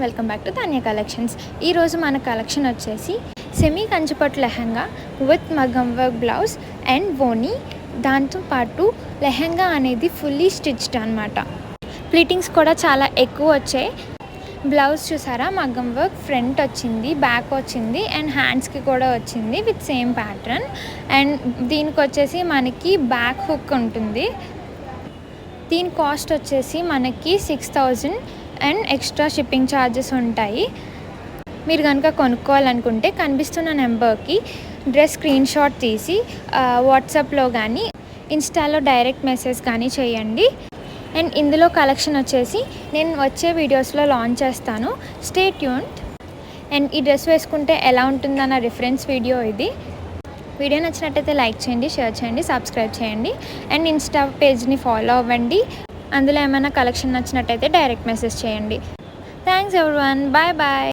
Welcome back to Tanya collections. ఈరోజు మన collection వచ్చేసి సెమీ కంచిపట్టు లెహంగా విత్ మగ్గం వర్క్ బ్లౌజ్ అండ్ ఓనీ. దాంతోపాటు లెహంగా అనేది ఫుల్లీ స్టిచ్డ్ అనమాట. ప్లీటింగ్స్ కూడా చాలా ఎక్కువ వచ్చాయి. బ్లౌజ్ చూసారా, మగ్గం వర్క్ ఫ్రంట్ వచ్చింది, బ్యాక్ వచ్చింది అండ్ హ్యాండ్స్కి కూడా వచ్చింది విత్ సేమ్ ప్యాటర్న్. అండ్ దీనికి వచ్చేసి మనకి బ్యాక్ హుక్ ఉంటుంది. దీని కాస్ట్ వచ్చేసి మనకి 6,000 అండ్ ఎక్స్ట్రా షిప్పింగ్ ఛార్జెస్ ఉంటాయి. మీరు కనుక కొనుక్కోవాలనుకుంటే కనిపిస్తున్న నెంబర్కి డ్రెస్ స్క్రీన్ షాట్ తీసి వాట్సాప్లో కానీ ఇన్స్టాలో డైరెక్ట్ మెసేజ్ కానీ చేయండి. అండ్ ఇందులో కలెక్షన్ వచ్చేసి నేను వచ్చే వీడియోస్లో లాంచ్ చేస్తాను. Stay tuned. అండ్ ఈ డ్రెస్ వేసుకుంటే ఎలా ఉంటుందన్న రిఫరెన్స్ వీడియో ఇది. వీడియో నచ్చినట్టయితే లైక్ చేయండి, షేర్ చేయండి, సబ్స్క్రైబ్ చేయండి అండ్ ఇన్స్టా పేజ్ని ఫాలో అవ్వండి. అందులో ఏమైనా కలెక్షన్ నచ్చినట్టయితే డైరెక్ట్ మెసేజ్ చేయండి. Thanks everyone. Bye bye.